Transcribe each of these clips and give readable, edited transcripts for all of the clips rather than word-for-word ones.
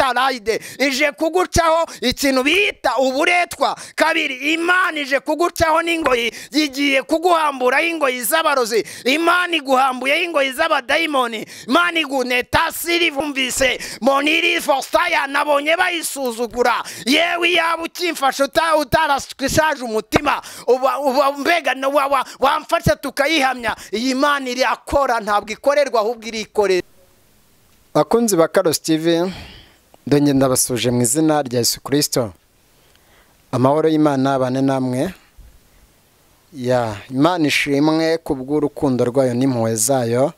katarayide, ije kugucaho ikintu bita uburetwa. Kabiri, Imana ije kugucaho n'ingoyi, yigiye kuguhamburaho ingoyi z'abarozi. Imana iguhambuyeho ingoyi z'abadayimoni. Imana iguneta siri vumvise moniri forsaya, nabonye bayisuzugura. Yewe yaba ukimfasha utarashaje umutima, mbega wamfasha tukayihamya. Iyi Imana irakora, ntabwo ikorerwa ahubwo irikorera. Bakunzi ba Karosi TV, ndongera ndabasuje mu izina rya Yesu Kristo. Amahoro y'Imana abane namwe. Imana ishimwe kubw'urukundo rwayo n'impuhwe zayo,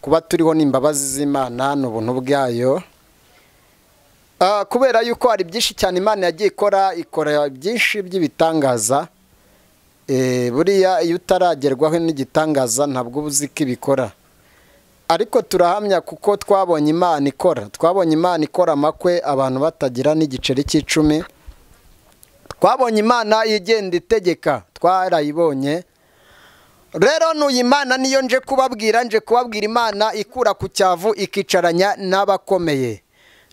kuba turiho n'imbabazi z'Imana n'ubuntu bwayo. Kubera yuko hari byinshi cyane Imana yagiye ikora byinshi by'ibitangaza. Buriya iyo utaragerwaho n'igitangaza ntabwo uzi ko ibikora, ariko turahamya kuko twabonye Imana ikora amakwe abantu batagira n'igiceri cy'icumi. Twabonye Imana igenda itegeka, twarayibonye. Rero n'uyu Imana niyo nje kubabwira Imana ikura ku cyavu ikicaranya n'abakomeye.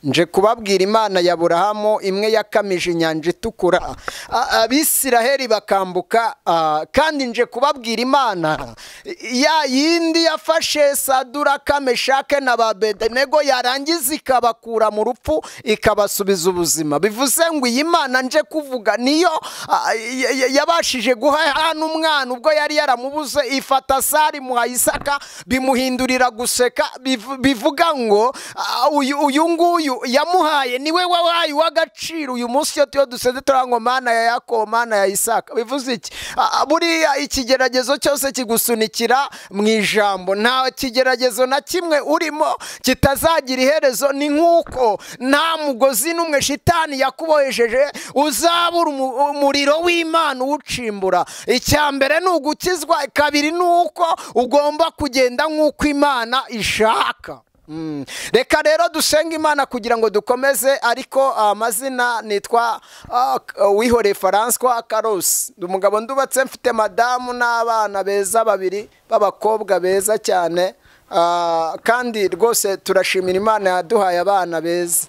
Nje kubabwira Imana ya Aburahamu, imwe yakamije inyanja itukura, Abisiraheli bakambuka. Kandi nje kubabwira Imana ya yindi yafashe Saduraka, Meshake na Abedenego, yarangiza ikabakura mu rupfu ikabasubiza ubuzima. Bivuze ngo iyi Mana nje kuvuga niyo yabashije guha hano umwana ubwo yari yaramubuze, ifata Sara imuha Isaka, bimuhindurira guseka. Bivuga ngo uyu nguyu yamuhaye niwe wabaye w'agaciro. Uyu munsi yo duseze turango Mana ya Yakobo, Mana ya Isaka. Bivuze iki? Buriya ikigeragezo cyose kigusunikira mu ijambo. Nta kigeragezo na kimwe urimo kitazagira iherezo. Ni nk'uko nta mugozi n'umwe shitani yakubohesheje uzabura umuriro w'Imana uwucimbura. Icya mbere ni ugukizwa, kabiri ni uko ugomba kugenda nk'uko Imana ishaka. Reka rero dusenga Imana kugira ngo dukomeze. Ariko amazina nitwa Wihoreye François Karosi. Umugabo ndubatse, mfite madamu n'abana beza babiri b'abakobwa beza cyane. Kandi rwose turashimira Imana yaduhaye abana beza.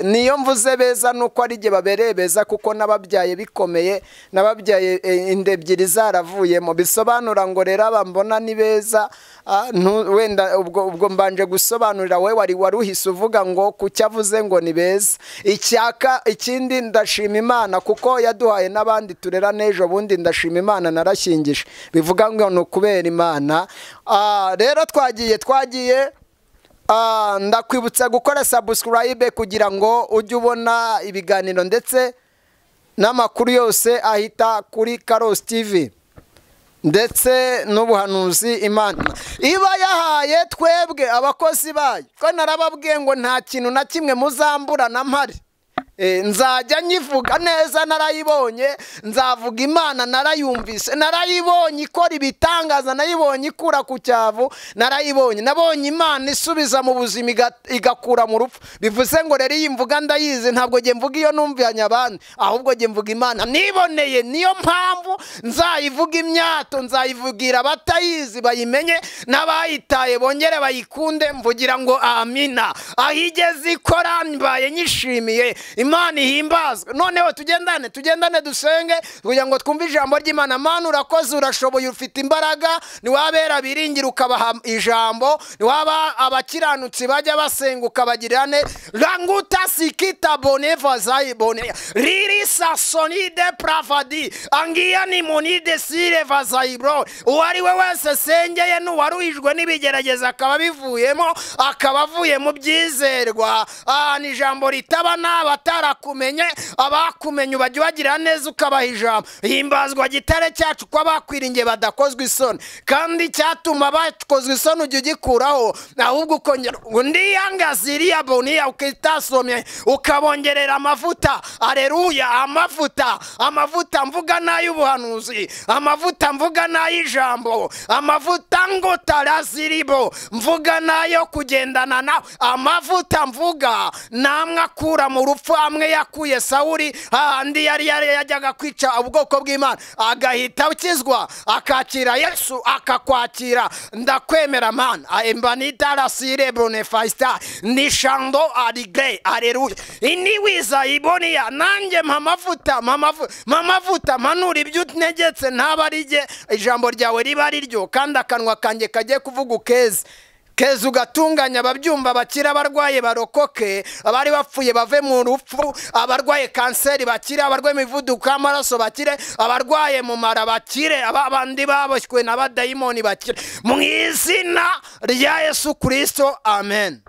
Niyo mvuze beza nuko ari igihe babereye beza, kuko nababyaye bikomeye, nababyaye inda ebyiri zaravuyemo. Bisobanura ngo rero abambona ni beza. Wenda ubwo mbanje gusobanurira we wari uhise uvuga ngo kucyavuze ngo ni beza. Ikindi ndashima Imana kuko yaduhaye n'abandi turera n'ejo bundi. Ndashima Imana narashyingije, bivuga ngo ni ukubera Imana. Rero twagiye ndakwibutsa gukora subscribe kugira ngo ujye ubona ibiganiro ndetse n'amakuru yose ahita kuri Karosi TV, ndetse n'ubuhanuzi Imana iba yahaye twebwe abakozi bayo. Ko narababwiye ngo nta kintu na kimwe muzambura na mpari. Nzajya nyivuga neza, narayibonye. Nzavuga Imana narayumvise, narayibonye ikora ibitangaza, narayibonye ikura ku cyavu, narayibonye. Nabonye Imana isubiza mu buzima igakura mu rupfu. Bivuze ngo rero iyi mvuga ndayizi, ntabwo nge mvuga iyo numvanye abandi, ahubwo nge mvuga Imana niboneye. Niyo mpamvu nzayivuga imyato, nzayivugira abatayizi bayimenye, n'abayitaye bongere bayikunde. Mvugira ngo amina. Ahigeze ikora mbaye nyishimiye. Imana ihimbazwe. Noneho tugendane dusenge kugira ngo twumve ijambo ry'Imana. Mana urakoze, urashoboye, ufite imbaraga. Niwabera biringira ukabaha ijambo, niwaba abakiranutsi bajya basenga ukabagirira ne. Ranguta sikita boneva zaibone riri sasonide pravadi angia ni monide sire vazaibro. Uwari we wese sengeye n'uwaruhijwe n'ibigerageza akaba bivuyemo, akaba avuye mu byizerwa. Ni ijambo ritaba n'abatarakumenye, abakumenye ubajya ubagira neza ukabaha ijambo. Himbazwa gitare cyacu ko abakwiringiye badakozwe isoni, kandi cyatuma bakozwe isoni ujya ugikuraho, ahubwo ukongera undi yangaziriya boniya ukitasomye ukabongerera amavuta. Aleluya. Amavuta mvuga n'ay'ubuhanuzi, amavuta mvuga n'ay'ijambo, amavuta ngo taraziribo mvuga n'ayo kugendana nawe, amavuta mvuga namwe akura mu rupfu hamwe yakuye Sawuli hahandi yari yajyaga kwica ubwoko bw'Imana, agahita ukizwa akakira Yesu akakwakira. Ndakwemera Mana, embanita rasire bonefasta nishando aligre. Haleluya. Iniwiza iboniya nanjye mamavuta manura ibyo untegetse ntaba arije ijambo ryawe riba ari ryo, kandi akanwa kanjye kagiye kuvuga ukeza ugatunganya ababyumva bakira, abarwaye barokoke, abari bapfuye bave mu rupfu, abarwaye kanseri bakire, abarwaye imivuduko y'amaraso bakire, abarwaye mu mara bakire, abandi baboshywe n'abadayimoni bakire, mu izina rya Yesu Kristo, amen.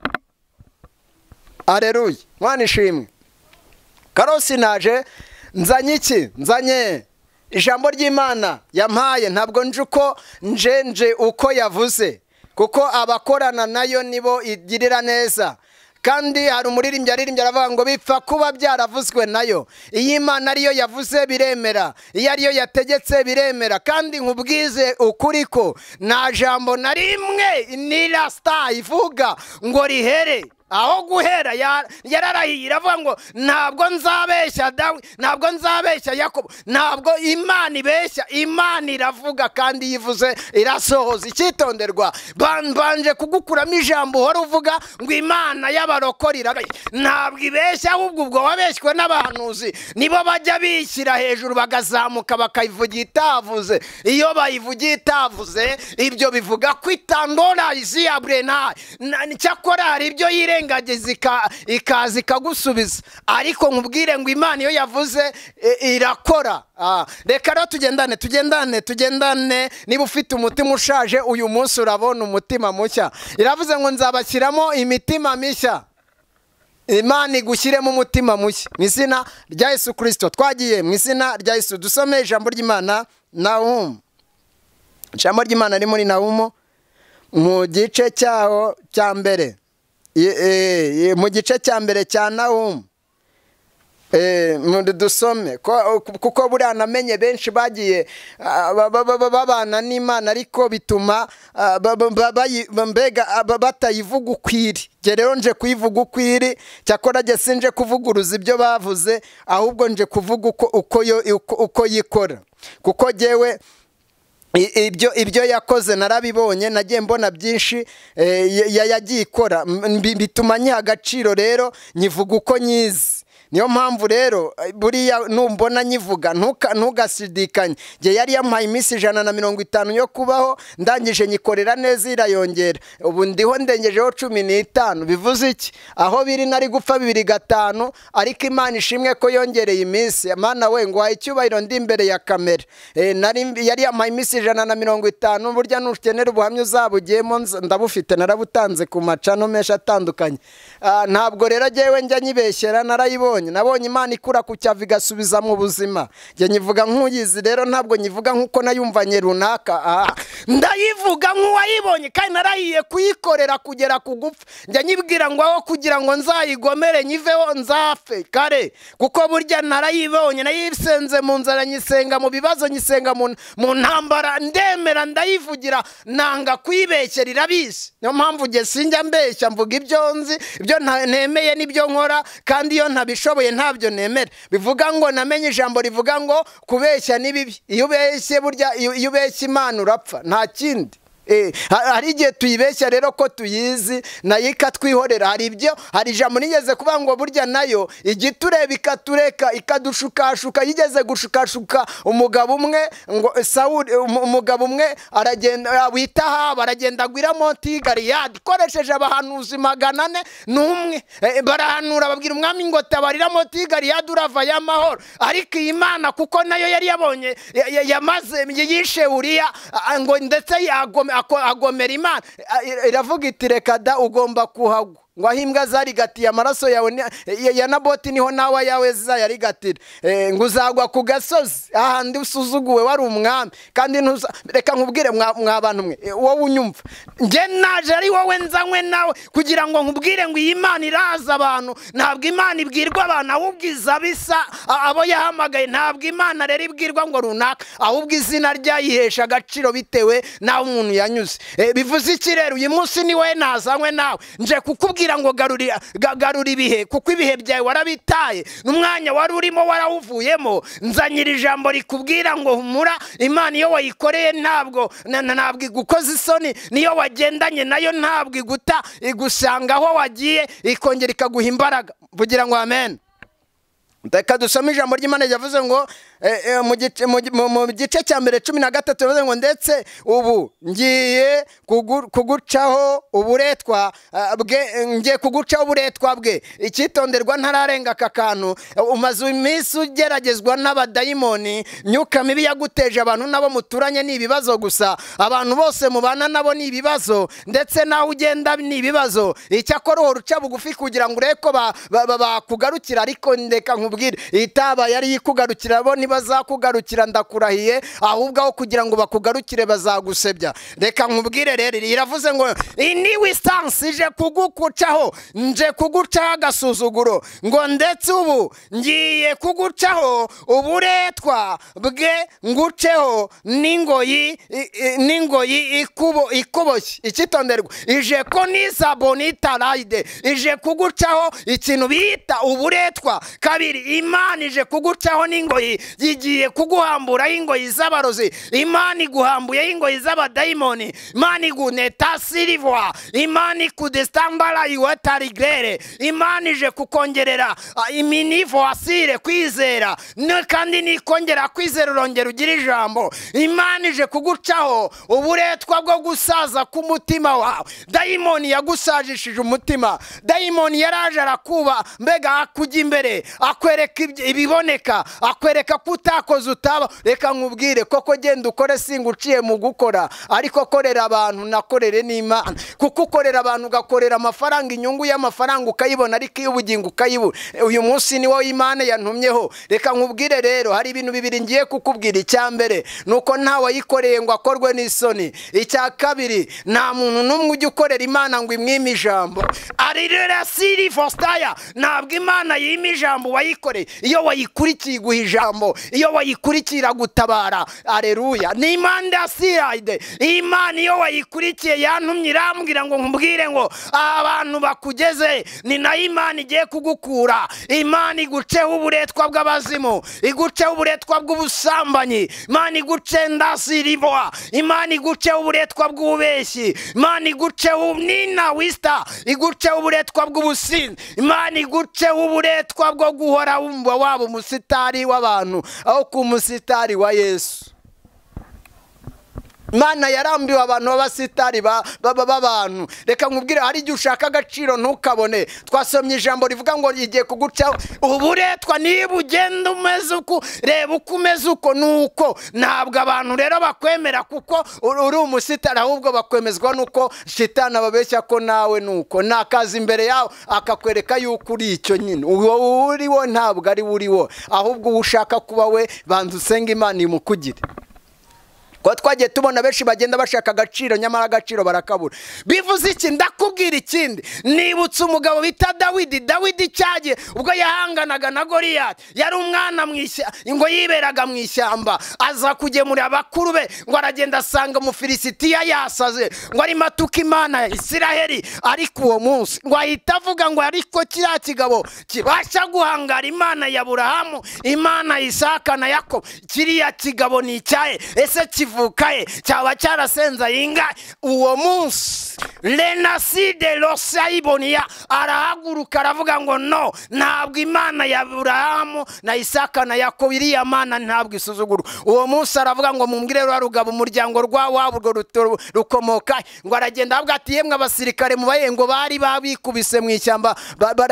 Haleluya. Mwana ishimwe. Karosi naje nzanye iki? Nzanye ijambo ry'Imana yampaye, ntabwo nje uko yavuze, kuko abakorana nayo nibo igirira neza. Kandi hari umuririmbyi aririmbye aravuga ngo bipfa kuba byaravuzwe nayo. Iyo Imana ariyo yavuze biremera, iyo ariyo yategetse biremera. Kandi nkubwize ukuri ko nta jambo na rimwe ni rasta ivuga ngo rihere. Aho guhera yararahiye iravuga ngo ntabwo nzabeshya Dawidi, ntabwo nzabeshya Yakobo, ntabwo Imana ibeshya. Imana iravuga kandi yivuze irasohoza. Icyitonderwa, banje kugukuramo ijambo uhora uvuga ngo Imana y'abarokore irabeshya. Ntabwo ibeshya, ahubwo ubwo wabeshywe n'abahanuzi nibo bajya bishyira hejuru bagazamuka bakayivugira itavuze. Iyo bayivugiye itavuze ibyo bivuga ko itandora izi ya brena. Cyakora hari ibyo ngagize ikaza ikagusubiza, ariko nkubwire ngo Imana iyo yavuze irakora. Reka rero tugendane. Niba ufite umutima ushaje uyu munsi urabona umutima mushya. Iravuze ngo nzabashyiramo imitima mishya. Imana igushyiremo umutima mushya mu izina rya Yesu Kristo. Twagiye mu izina rya Yesu. Dusome ijambo ry'Imana Nahumu. Ijambo ry'Imana riri muri Nahumu mu gice cyaho cya mbere. Mu gice cya mbere cya Nahumu dusome, kuko buriya namenye benshi bagiye babana n'Imana ariko bituma batayivuga ukwiri. Rero nje kuyivuga ukwiri, cyakora jye sinje kuvuguruza ibyo bavuze, ahubwo nje kuvuga uko yikora, kuko jyewe ibyo yakoze narabibonye, nagiye mbona byinshi yagiye ikora, bituma nyiha agaciro. Rero nyivuga uko nyizi. Niyo mpamvu rero buriya numbona nyivuga ntugashidikanye. Jye yari yampaye iminsi 150 yo kubaho, ndangije nyikorera neza irayongera. Ubu ndiho ndengejeho 15. Bivuze iki? Aho biri nari gupfa 2-5, ariko Imana ishimwe ko yongereye iminsi. Imana we ngo haye icyubahiro ndi imbere ya kamera. Yari yampaye iminsi 150. Burya nukenera ubuhamya uzabugiyemo ndabufite, narabutanze ku macano menshi atandukanye. Ntabwo rero jyewe njya nyibeshyera, narayibonye. Nabonye Imana ikura ku cyavu igasubiza mu buzima. Jye nyivuga nk'uyizi, rero ntabwo nyivuga nk'uko nayumvanye runaka. Ndayivuga nk'uwayibonye, kandi narahiye kuyikorera kugera ku gupfa. Njya nyibwira ngo aho kugira ngo nzayigomere nyiveho nzafe kare, kuko burya narayibonye. Nayisenze mu nzara, nyisenga mu bibazo, nyisenga mu ntambara, ndemera ndayivugira, nanga kuyibeshyera irabizi. Niyo mpamvu jye sinjya mbeshya, mvuga ibyo nzi, ibyo ntemeye n'ibyo nkora, kandi iyo ntabishoboye ntabyo nemera. Bivuga ngo namenye ijambo rivuga ngo kubeshya ni bibi. Iyo ubeshye burya, iyo ubeshya Imana urapfa, nta kindi. Hari igihe tuyibeshya rero ko tuyizi nayo ikatwihorera. Hari ijambo nigeze kuvuga ngo burya nayo igitureba ikatureka ikadushukashuka. Yigeze gushukashuka umugabo umwe, ngo Sawuli, umugabo umwe aragenda wita Ahabu, aragenda agwira Monti Galeyadi, ikoresheje abahanuzi 401. Barahanura babwira umwami ngo tabarira Monti Galeyadi urava y'amahoro. Ariko iyi Mana kuko nayo yari yabonye yamaze yishe Uriya, ngo ndetse agomera Imana, iravuga iti reka da ugomba kuhagwa. ngo aho imbwa zarigatiye amaraso yawe ya Naboti niho nawe yawe zizayarigatira. Ngo uzagwa ku gasozi ahandi usuzuguwe wari umwami. Kandi reka nkubwire mwa bantu mwe wowe unyumva, nge naje ari wowe nzanywe nawe kugira ngo nkubwire ngo iyi Imana iraza abantu. Ntabwo Imana ibwirwa abantu ahubwo izabisa abo yahamagaye. Ntabwo Imana rero ibwirwa ngo runaka, ahubwo izina ryayihesha agaciro bitewe naho umuntu yanyuze. Bivuze iki rero? Uyu munsi ni we nazanywe nawe, nje kukubwira aramubwira ngo garura ibihe, kuko ibihe byawe warabitaye, n'umwanya wari urimo warawuvuyemo. Nzanyira ijambo rikubwira ngo humura, Imana iyo wayikoreye ntabwo igukoza isoni, niyo wagendanye nayo ntabwo igusanga aho wagiye, ikongera ikaguha imbaraga. Vugira ngo amen. Reka dusome ijambo ry'Imana ryavuze ngo mu gice cya mbere 13 yavuze ngo ndetse ubu ngiye kugucaho uburetwa bwe, ngiye kugucaho uburetwa bwe. Icyitonderwa ntararenga aka kantu, umaze iminsi ugeragezwa n'abadayimoni, myuka mibi yaguteje abantu nabo muturanye ni ibibazo gusa, abantu bose mubana nabo ni ibibazo, ndetse naho ugenda ni ibibazo. Icyakora uwo ruca bugufi kugira ngo ureko bakugarukira, ariko ndeka nkubwire itaba yari yikugarukira bo bazakugarukira ndakurahiye, ahubwo aho kugira ngo bakugarukire bazagusebya. Reka nkubwire rero, iravuze ngo iniwi sansi ije kugucaho, nje kugucaho agasuzuguro, ngo ndetse ubu ngiye kugucaho uburetwa bwe, nguceho n'ingoyi ikuboshye. Icyitonderwa, ije ko nisa bonita rayide, ije kugucaho ikintu bita uburetwa. Kabiri, Imana ije kugucaho n'ingoyi, igiye kuguhamburaho ingoyi z'abarozi, Imana iguhambuyeho ingoyi z'abadayimoni, Imana iguneta silivwa, Imana ikudestambara iwetarigrere, Imana ije kukongerera iminivo asire kwizera, kandi nikongera kwizera urongera ugira ijambo. Imana ije kugucaho uburetwa bwo gusaza k'umutima wawe. Dayimoni yagusajishije umutima, dayimoni yaraje arakuba, mbega akujya imbere akwereka ibiboneka, akwereka ko utakoze utaba. Reka nkubwire, koko genda ukore, singuciye mu gukora, ariko korera abantu nakorere n'Imana, kuko ukorera abantu ugakorera amafaranga, inyungu y'amafaranga ukayibona, ariko iy'ubugingo ukayibura. Uyu munsi ni wowe Imana yantumyeho. Reka nkubwire rero, hari ibintu bibiri ngiye kukubwira. Icya mbere nuko ntawe wayikoreye ngo akorwe n'isoni. Icya kabiri, nta muntu n'umwe ujya ukorera Imana ngo imwime ijambo. Arirera siri fostaya, ntabwo Imana yima ijambo wayikoreye. Iyo wayikurikiye iguha ijambo, iyo wayikurikira gutabara. Aleluya. Ni Imana siride. Imana iyo wayikurikiye yantumye irambwira ngo nkubwire ngo abantu bakugeze, ni na Imana igiye kugukura. Imana iguceho uburetwa bw'abazimu, iguceho uburetwa bw'ubusambanyi, Imana iguce ndasirivoa, Imana iguceho uburetwa bw'ubeshyi, Imana iguceho nina wista, iguceho uburetwa bw'ubusinzi, Imana iguceho uburetwa bwo guhora wumva waba umusitari w'abantu aho ku musitari wa Yesu. Imana yarambiwe abantu b'abasitari b'abantu. Reka nkubwire, hari igihe ushaka agaciro ntukabone. Twasomye ijambo rivuga ngo rigiye kugucaho uburetwa. Niba ugenda umeze uko, reba uko umeze uko nuko. Ntabwo abantu rero bakwemera kuko uri umusitari, ahubwo bakwemezwa nuko shitani ababeshya ko nawe nuko. Nakaza imbere yawe akakwereka yuko uri icyo nyine. Uwo uri wo ntabwo ari uri wo, ahubwo ushaka kuba we, banza usenge Imana imukugire. Kwa twagiye tubona benshi bagenda bashaka agaciro, nyamara agaciro barakabura. Bivuze iki? Ndakubwira ikindi. Nibutse umugabo bita Dawidi cyagiye ubwo yahanganaga na Goliyati. Yari umwana ngo yiberaga mu ishyamba, aza kugemurira abakuru be, ngo aragenda asanga Umufilisitiya yasaze, ngo ari matuka Imana ya Isiraheli. Ariko uwo munsi ngo ahita avuga ngo ariko kiriya kigabo kibasha guhangara Imana ya Aburahamu, Imana ya Isaka na Yakobo, kiriya kigabo ni icyahe? Ese kivukaye cyaba cyarasenza yinga? Uwo munsi Renaside Losaibonia arahaguruka aravuga ngo no, ntabwo Imana ya Aburahamu na Isaka na Yakobo, iriya Mana ntabwo isuzuguru. Uwo munsi aravuga ngo mumbwire rugabo umuryango rwabo rukomoka. Ngo aragenda avuga ati yemwe abasirikare mubaye, ngo bari babikubise mu ishyamba,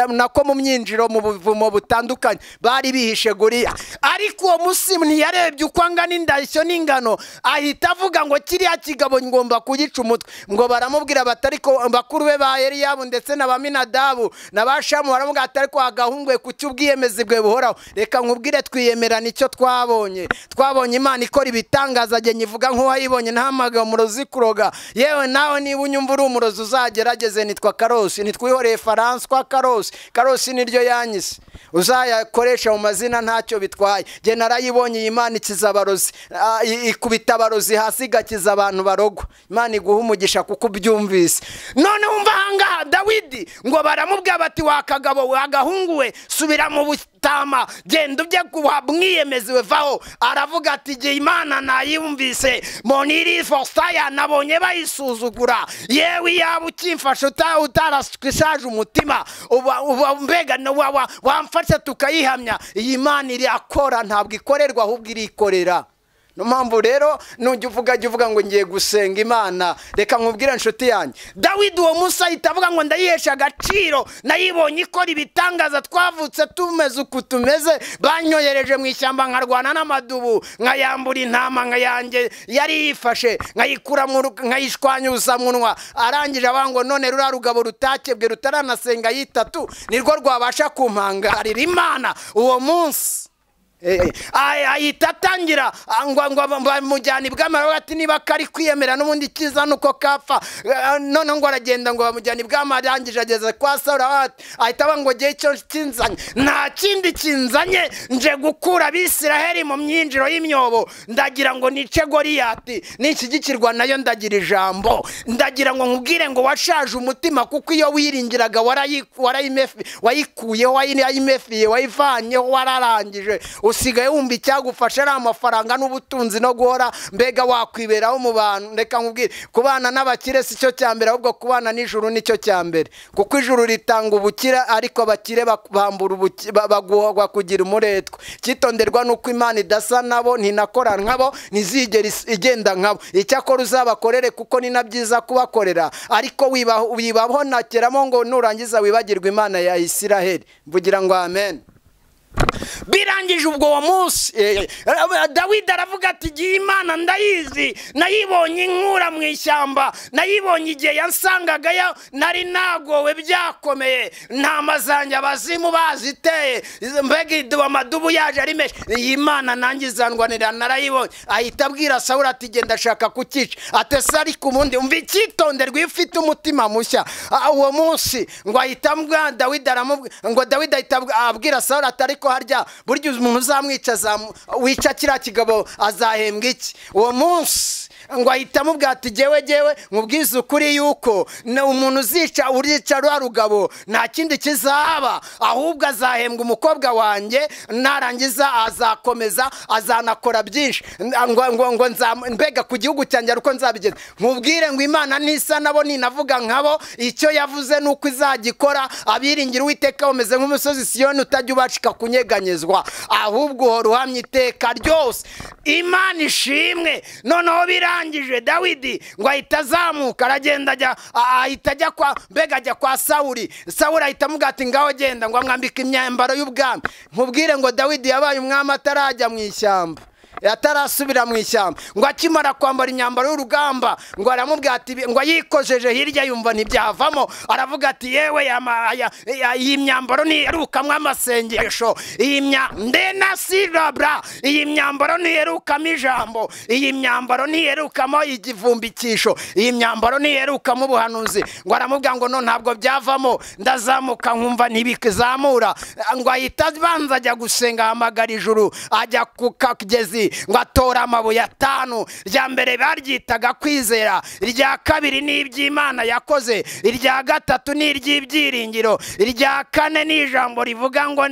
nako mu myinjiro mu buvumo butandukanye bari bihishe Goliya. Ariko uwo munsi ntiyarebye uko angana indashyo n'ingano, ahita avuga ngo kiriya kigabo ngomba kugica umutwe. Ngo baramubwira batariko bakuru be ba Eliyabu ndetse na Baminadabu na Bashamu, baramubwira atariko agahungwe ku cy'ubwiyemezi bwe buhoraho. Reka nkubwire, twiyemerana icyo twabonye Imana ikora ibitangaza. Jye nyivuga nk'uwayibonye, ntahamaga umurozi kuroga. Yewe nawe niba unyumva uri umurozi uzagerageze. Nitwa Karosi, nitwihoreye François Karosi niryo yanyise. Uzayakoresha mu mazina ntacyo bitwaye. Jye narayibonye iyi Imana ikiza abarozi, ikubita abarozi hasi igakiza abantu barogwa. Imana iguha umugisha kuko ubyumvise. None umva ahangaha Dawidi ngo baramubwira bati wa kagabo we agahungu we subira mu butama genda ujye mwiyemeze vaho. Aravuga ati igihe Imana nayumvise moniri forsaya nabonye bayisuzugura yewe yaba ukimfasha utarashaje umutima mbega wamfasha tukayihamya. Iyi Imana irakora ntabwo ikorerwa ahubwo irikorera. No mpamvu rero nujya uvuga ngo ngiye gusenga Imana, reka nkubwire inshuti yanjye Dawidi uwo munsi ahita avuga ngo ndayihesha agaciro, nayibonye ikora ibitangaza, twavutse tumeze uku tumeze, banyohereje mu ishyamba nkarwana n'amadubu, nkayambura intama nkayanjye yari yifashe, nkayikura nkayishwanyuza munwa. Arangije avuga ngo none rura rugabo rutakebwe rutaranasenga yitatu nirwo rwabasha kumpangarira Imana. Uwo munsi ahita atangira ngo bamujyana ibwami. Ati niba kari kwiyemera n'ubundi kiza nuko kapfa. None ngo aragenda ngo bamujyana ibwami. Arangije ageze kwa Sawuli ahita avuga ngo gihe cyo kinzanye nta kindi kinzanye, nje gukura Abisiraheli mu myinjiro y'imyobo, ndagira ngo nice Goliyati nishyigikirwa nayo ndagira ijambo. Ndagira ngo nkubwire ngo washaje umutima, kuko iyo wiringiraga wayikuyeho, wayimefiye, wayivanyeho, wararangije, usigaye wumva icyagufasha ari amafaranga n'ubutunzi no guhora mbega wakwiberaho mu bantu. Reka nkubwire kubana n'abakire si cyo cya mbere, ahubwo kubana n'ijuru nicyo cya mbere, kuko ijuru ritanga ubukire ariko abakire bambura bakugira umuretwa. Cyitonderwa nuko Imana idasa nabo, ntinakora nkabo, ntizigera igenda nkabo. Icyakora uzabakorere kuko ni na byiza kubakorera, ariko wibahonakeramo ngo nurangiza wibagirwa Imana ya Isiraheli. Mvugira ngo amen. Birangije ubwo uwo munsi Dawidi aravuga ati igihe Imana ndayizi, nayibonye inkura mu ishyamba, nayibonye igihe yansangagayo nari nagowe byakomeye, ntama zanjye abazimu baziteye, mbega amadubu yaje ari menshi. Iyi Imana nanjye izandwanira narayibonye. Ahita abwira Sawuli ati genda ashaka kukica. Atese ariko ubundi umva icyitonderwa iyo ufite umutima mushya. Uwo munsi ngo ahita ambwira Dawidi, ngo Dawidi ahita abwira Sawuli ati ariko harya burya umuntu uzamwica wica kiriya kigabo azahembwa iki? Uwo ngo ahita amubwira ati gewe nkubwize ukuri yuko umuntu urica rwa rugabo nta kindi kizaba, ahubwo azahembwa umukobwa wanjye, narangiza azakomeza azanakora byinshi, ngo mbega ku gihugu cyanjye uko nzabigeza. Nkubwire ngo Imana ntisa nabo, ninavuga nkabo, icyo yavuze nuko izagikora. Abiringira Uwiteka bameze nk'umusozi Siyoni utajya ubashika kunyeganyezwa, ahubwo uhora uhamya iteka ryose. Imana ishimwe. Noneho birangije Dawidi ngo ahita azamuka aragenda ahita ajya kwa Sawuli. Sawuli ahita amubwira ati ngaho genda ngo amwambike imyambaro y'ubwami. Nkubwire ngo Dawidi yabaye umwami atarajya mu ishyamba, atarasubira mu ishyamba. Ngo akimara kwambara imyambaro y'urugamba ngo aramubwira ati ngo yikojeje hirya yumva ntibyavamo. Aravuga ati yewe iyi myambaro ntiherukamwo amasengesho, iyi myambaro ntiherukamo ijambo, iyi myambaro ntiherukamo igivumbikisho, iyi myambaro ntiherukamo ubuhanuzi. Ngo aramubwira ngo no ntabwo byavamo. Ndazamuka nkumva ntibikizamura. Ngo ahita abanza ajya gusenga, ahamagara ijuru, ajya ku kagezi ngo atora amabuye 5. Irya mbere baryitaga kwizera, irya kabiri ni iby'Imana yakoze, irya gatatu ni iry'ibyiringiro, irya kane ni ijambo rivuga ngo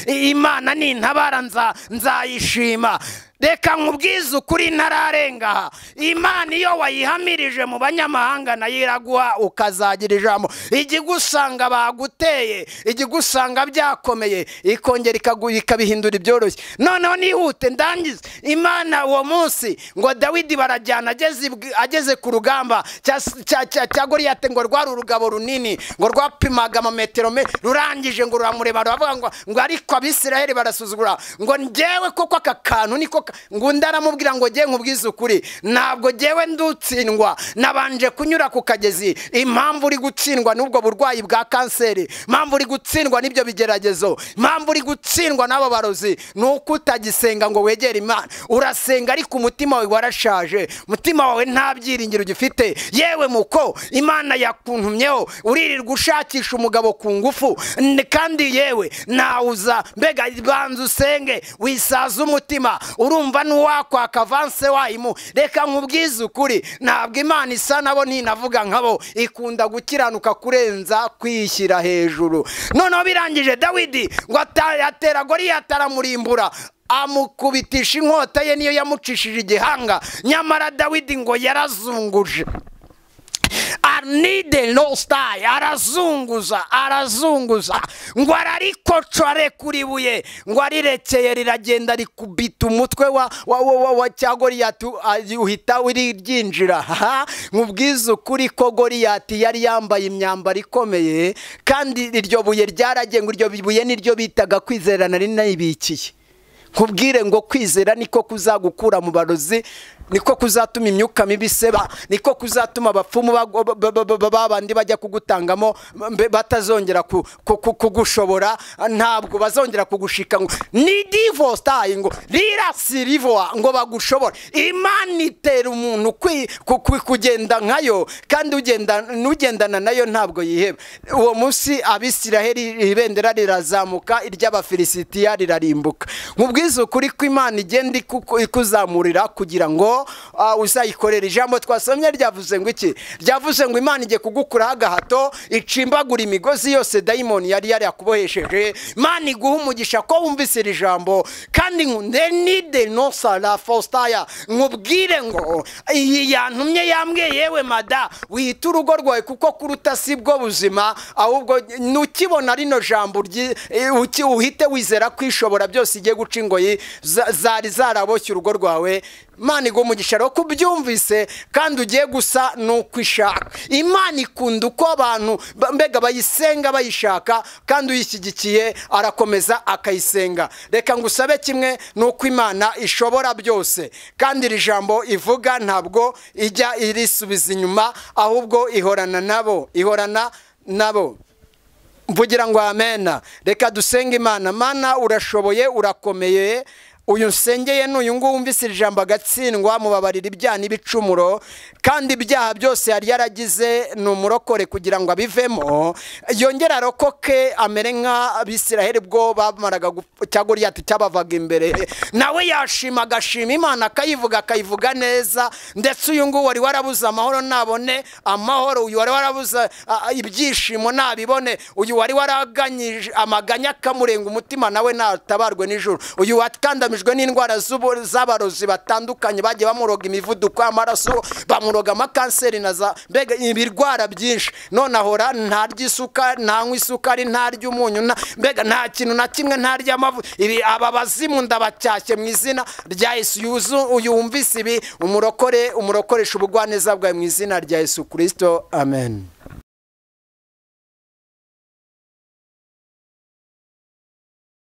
Imana nintabara nzayishima. Reka nkubwize ukuri ntararenga. Imana iyo wayihamirije mu banyamahanga nayo iraguha ukazagira ijambo. Igigusanga baguteye, igigusanga byakomeye, ikongera ikabihindura ibyoroshye. Noneho nihute ndangize. Imana uwo munsi ngo Dawidi barajyana, ageze ku rugamba cya Goliyati, ngo rwari urugabo runini, ngo rwapimaga amametero rurangije ngo ruramureba, baravuga ngo ariko Abisiraheli barasuzugura. Ngo njyewe koko aka kantu niko ngo ndaramubwira ngo ngiye nkubwize ukuri, ntabwo ngewe ndutsindwa, nabanje kunyura ku kagezi. Impamvu uri gutsindwa n'ubwo burwayi bwa kanseri, impamvu uri gutsindwa n'ibyo bigeragezo, impamvu uri gutsindwa n'abo barozi, nuko utagisenga ngo wegere Imana. Urasenga ariko umutima wawe warashaje, umutima wawe nta byiringiro ugifite. Yewe muko Imana yakuntumyeho uririrwa ushakisha umugabo ku ngufu, kandi yewe nawuza mbega banza usenge wisaza umutima. Uri urumva n'uwakwaka avanse wayimu. Reka nkubwize ukuri, ntabwo Imana isa nabo ntinavuga nkabo, ikunda gukiranuka kurenza kwishyira hejuru. Noneho birangije Dawidi ngo atera Goliyati aramurimbura, amukubitisha inkota ye niyo yamucishije igihanga. Nyamara Dawidi ngo yarazunguje, Arnide Nostai arazunguza ngo ararikocore kuri buye, ngo arirekeye riragenda rikubita umutwe wa cya Goliyati uhita ryinjira. Nkubwiza ukuri ko Goliyati yari yambaye imyambaro ikomeye, kandi iryo buye ryaragenga, iryo buye niryo bitaga kwizera nari nayibikiye. Nkubwire ngo kwizera niko kuzagukura mu barozi, niko kuzatuma imyuka mibi seba, niko kuzatuma abapfumu babandi bajya kugutangamo batazongera kugushobora, ntabwo bazongera kugushika ngo ni divorce time ngo rirasirivoa ngo bagushobora. Imana itera umuntu kugenda nkayo, kandi ugendana nayo ntabwo yiheba. Uwo munsi Abisiraheli ibendera rirazamuka, iry'Abafilisitiya rirarimbuka. Nkubwiza ukuri ko Imana igenda ikuzamurira kugira ngo uzayikorera. Ijambo twasomye ryavuze ngo iki? Ryavuze ngo Imana igiye kugukuraho agahato, icimbagura imigozi yose dayimoni yari yakubohesheje. Imana iguha umugisha ko wumvise iri jambo, kandi nde no sala fostaya. Nkubwire ngo iyi yantumye yambwiye, yewe mada, wihita urugo rwawe kuko kuruta si bwo buzima, ahubwo nukibona rino jambo uhite wizera kwishobora byose igiye guca ingoyi zari zaraboshye urugo rwawe. Imana iguha umugisha rero kubyumvise, kandi ugiye gusa nuko ishaka. Imana ikunda uko abantu mbega bayisenga bayishaka, kandi uyishyigikiye arakomeza akayisenga. Reka ngusabe kimwe, nuko Imana ishobora byose, kandi iri jambo ivuga ntabwo ijya irisubiza inyuma, ahubwo ihorana nabo. Mvugira ngo amena. Reka dusenge Imana. Mana urashoboye, urakomeye. Uyu nsengeye n'uyu nguyu wumvise ijambo agatsindwa, mubabarira ibyaha n'ibicumuro, kandi ibyaha byose yari yaragize ni umurokore kugira ngo abivemo, yongera arokoke amere nk'Abisiraheli bwo bamaraga cya Goliyati cyabavaga imbere, nawe yashima agashima Imana akayivuga neza. Ndetse uyu nguyu wari warabuze amahoro nabone amahoro, uyu wari warabuze ibyishimo nabibone, uyu wari waraganyije amaganya akamurenga umutima nawe natabarwe n'ijuru, uyu watkandamijwe n'indwara z'abarozi batandukanye bagiye bamuroga imivuduko y'amaraso, bamuroga amakanseri mbega ibirwara byinshi, none ahora ntarya isukari, ntanywa isukari, ntarya umunyu, mbega nta kintu na kimwe, ntarya amavuta. Aba bazimu ndabacyashye mu izina rya Yesu. Uyu wumvise ibi umurokoresha ubugwaneza bwawe mu izina rya Yesu Kristo, amen.